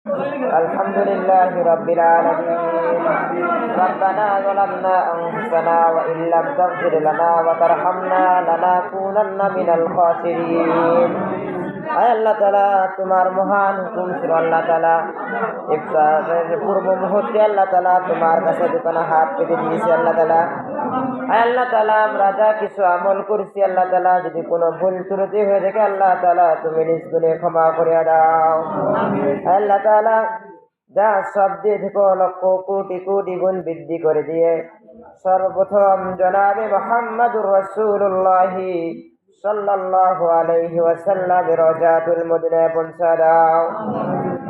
الحمد لله رب العالمين. ربنا ظلمنا أنفسنا وإن لم تغفر لنا وترحمنا لنكونن من الخاسرين. আয় আল্লাহ তাআলা, তোমার মহান হুকুম ছিল আল্লাহ তাআলা, ইফতারের পূর্ব মুহূর্তে আল্লাহ তাআলা তোমার কাছে দুখানা হাত পেতে দিয়েছি আল্লাহ তাআলা। আয় আল্লাহ তাআলা, আমরা যা কিছু আমল করছি আল্লাহ তাআলা, যদি কোনো ভুল ত্রুটি হয়ে থাকে আল্লাহ তাআলা তুমি নিজ গুণে ক্ষমা করে দাও। আয় আল্লাহ তাআলা, যা সব দিয়ে থেকে লক্ষ কোটি কোটি গুণ বৃদ্ধি করে দিয়ে সর্বপ্রথম জনাবে মুহাম্মদুর রাসূলুল্লাহ সাল্লাল্লাহু আলাইহি ওয়াসাল্লাম রওজাতুল মদিনায় পৌঁছা দাও।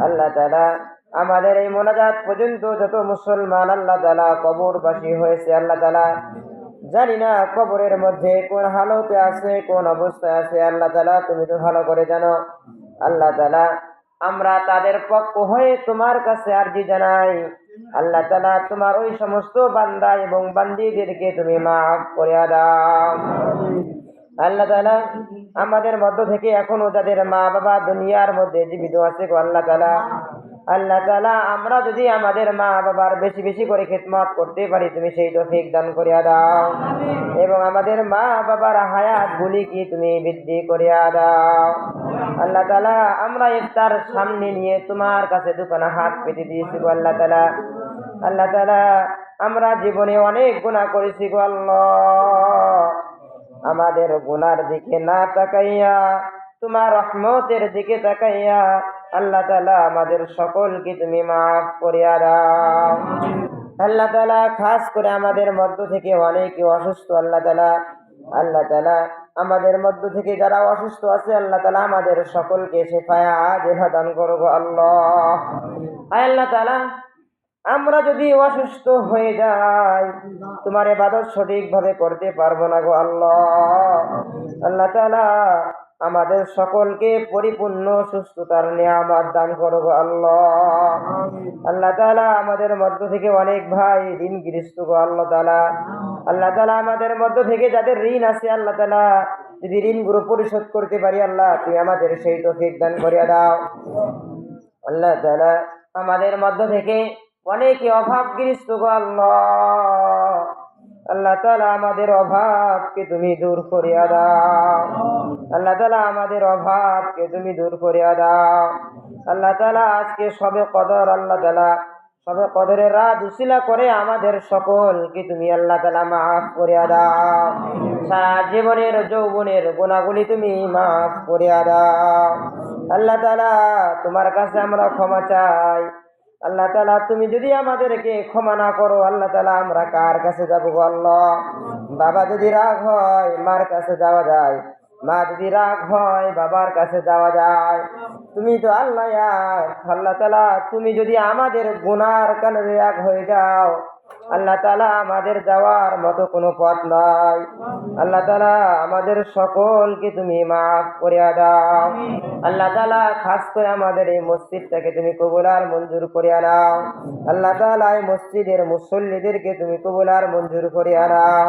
আল্লাহ তাআলা, আমাদের এই মোনাজাত পর্যন্ত যত মুসলমান আল্লাহ তাআলা কবরবাসী হয়েছে আল্লাহ তাআলা, জানি না কবরের মধ্যে কোন হালতে আছে, কোন অবস্থায় আছে আল্লাহ তাআলা তুমি তো ভালো করে জানো। আল্লাহ তাআলা, আমরা তাদের পক্ষ হয়ে তোমার কাছে আরজি জানাই, আল্লাহ তাআলা তোমার ওই সমস্ত বান্দা এবং বান্দীদেরকে তুমি মাফ করে দাও। আল্লাহ তাআলা, আমাদের মধ্য থেকে এখনো যাদের মা বাবা দুনিয়ার মধ্যে জীবিত আছে গো আল্লাহ তাআলা, আল্লাহ তাআলা আমরা যদি আমাদের মা বাবার বেশি বেশি করে খিদমত করতে পারি তুমি সেই তৌফিক দান করিয়া দাও, এবং আমাদের মা বাবার হায়াত গুলি কি তুমি বৃদ্ধি করিয়া দাও। আল্লাহ তাআলা, আমরা ইফতার সামনে নিয়ে তোমার কাছে দুখানা হাত পেতে দিয়েছি গো আল্লাহ তাআলা। আল্লাহ তাআলা, আমরা জীবনে অনেক গুনাহ করেছি গো আল্লাহ, আমাদের গুনার দিকে না তাকাইয়া তোমার রহমতের দিকে তাকাইয়া আল্লাহ তাআলা আমাদের সকলকে তুমি মাফ করিয়া দাও। আল্লাহ তাআলা, খাস করে আমাদের মধ্য থেকে অনেকে অসুস্থ আল্লাহ তাআলা, আল্লাহ তাআলা আমাদের মধ্য থেকে যারা অসুস্থ আছে আল্লাহ তাআলা আমাদের সকলকে শিফায়া আজিলা দান করো গো আল্লাহ। আল্লাহ তাআলা, আমরা যদি অসুস্থ হয়ে যাই তোমার ইবাদত সঠিকভাবে করতে পারবো না গো আল্লাহ। আল্লাহ তাআলা, আমাদের সকলকে পরিপূর্ণ সুস্থতার নিয়ামত দান করো গো আল্লাহ। আল্লাহ তাআলা, আমাদের মধ্য থেকে অনেক ভাই ঋণগ্রস্ত গো আল্লাহ তাআলা, আল্লাহ তাআলা আমাদের মধ্য থেকে যাদের ঋণ আছে আল্লাহ তাআলা, যদি ঋণগুলো পরিশোধ করতে পারি আল্লাহ তুমি আমাদের সেই তৌফিক দান করিয়া দাও। আল্লাহ তাআলা, আমাদের মধ্য থেকে অনেকে অভাবগ্রস্ত গো আল্লাহ, আল্লাহ তাআলা আমাদের অভাবকে তুমি দূর করিয়া দাও। আল্লাহ তাআলা, আমাদের অভাবকে তুমি দূর করিয়া দাও। আল্লাহ তাআলা, আজকে সবে কদর আল্লাহ তাআলা, সবে কদরের রাত উসিলা করে আমাদের সকলকে তুমি আল্লাহ তাআলা মাফ করিয়া দাও। সারা জীবনের যৌবনের গুনাহগুলি তুমি মাফ করিয়া দাও। আল্লাহ তাআলা, তোমার কাছে আমরা ক্ষমা চাই। আল্লাহ তাআলা, তুমি যদি আমাদেরকে ক্ষমা না করো আল্লাহ তাআলা আমরা কার কাছে যাবো গো আল্লাহ। বাবা যদি রাগ হয় মার কাছে যাওয়া যায়, মা যদি রাগ হয় বাবার কাছে যাওয়া যায়, তুমি তো আল্লাহ এক। আল্লাহ তাআলা, তুমি যদি আমাদের গুনার কারণে রাগ হয়ে যাও আল্লাহ তাআলা আমাদের যাওয়ার মতো কোনো পথ নাই। আল্লাহ তাআলা, আমাদের সকলকে তুমি মাফ করিয়া দাও। আল্লাহ তাআলা, খাস করে আমাদের এই মসজিদটাকে তুমি কবুল আর মঞ্জুর করিয়া নাও। আল্লাহ তাআলা, এই মসজিদের মুসল্লিদেরকে তুমি কবুল আর মঞ্জুর করিয়া নাও।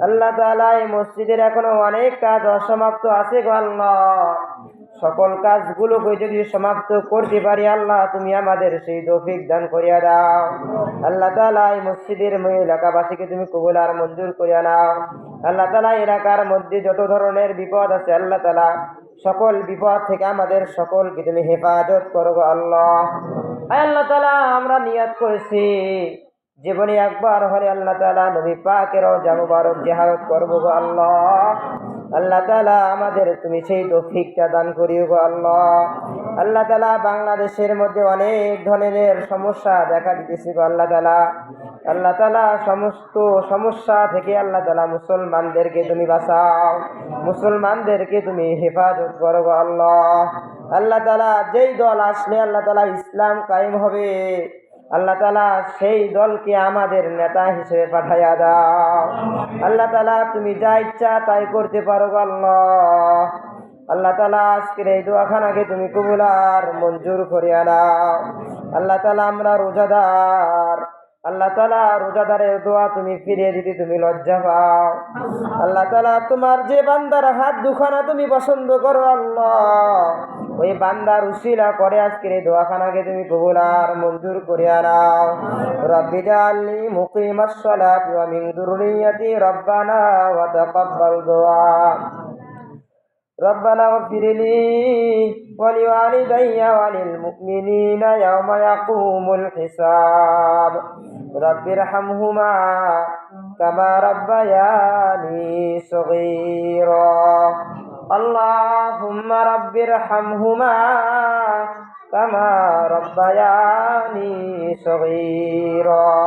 আল্লাহ তাআলা, এই মসজিদের এখনো অনেক কাজ অসমাপ্ত আছে গো আল্লাহ, সকল কাজগুলোকে যদি সমাপ্ত করতে পারি আল্লাহ তুমি আমাদের সেই তৌফিক দান করিয়া দাও। আল্লাহ তাআলা, এই মসজিদের এলাকাবাসীকে তুমি কবুল আর মঞ্জুর করিয়া নাও। আল্লাহ তাআলা, এলাকার মধ্যে যত ধরনের বিপদ আছে আল্লাহ তাআলা সকল বিপদ থেকে আমাদের সকলকে তুমি হেফাজত করো গো আল্লাহ। আল্লাহ তাআলা, আমরা নিয়ত করেছি জীবনে একবার হলে আল্লাহ তাআলা নবী পাকের রওজা মুবারক জিয়ারত করব গো আল্লাহ। আল্লাহ তাআলা, আমাদের তুমি সেই তৌফিকটা দান করিও গো আল্লাহ। আল্লাহ তাআলা, বাংলাদেশের মধ্যে অনেক ধরনের সমস্যা দেখা দিতেছে গো আল্লাহ তাআলা। আল্লাহ তাআলা, সমস্ত সমস্যা থেকে আল্লাহ তাআলা মুসলমানদেরকে তুমি বাঁচাও, মুসলমানদেরকে তুমি হেফাজত করো গো আল্লাহ। আল্লাহ তাআলা, যেই দল আসলে আল্লাহ তাআলা ইসলাম কায়েম হবে আল্লাহ তাআলা সেই দলকে আমাদের নেতা হিসেবে পাঠাইয়া দাও। আল্লাহ তাআলা, তুমি যা ইচ্ছা তাই করতে পারো গো আল্লাহ। আল্লাহ তাআলা, আজকের এই দোয়াখানাকে তুমি কবুল আর মঞ্জুর করিয়া নাও। আল্লাহ তাআলা, আমরা রোজাদার, আল্লাহ তাআলা রোজাদারের দোয়া তুমি ফিরিয়ে দিতে তুমি লজ্জা পাও। আল্লাহ তাআলা তোমার যে বান্দার হাত দুখানা তুমি পছন্দ করো আল্লাহ, ওই বান্দার উসিলা করে আজকের এই দোয়াখানাকে তুমি কবুল আর মঞ্জুর করে নাও। রব্বি জাআলনি মুকিমাস সালাতি ওয়া মিন যুররিয়্যাতি রব্বানা ওয়া তাকাব্বাল দুআ। ربنا اغفر لي ولوالدي وللمؤمنين يوم يقوم الحساب رب ارحمهما كما ربياني صغيرا اللهم رب ارحمهما كما ربياني صغيرا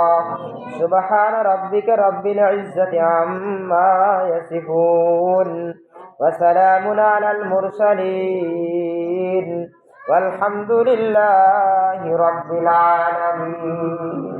سبحان ربك رب العزة عما يصفون وسلام على المرسلين والحمد لله رب العالمين.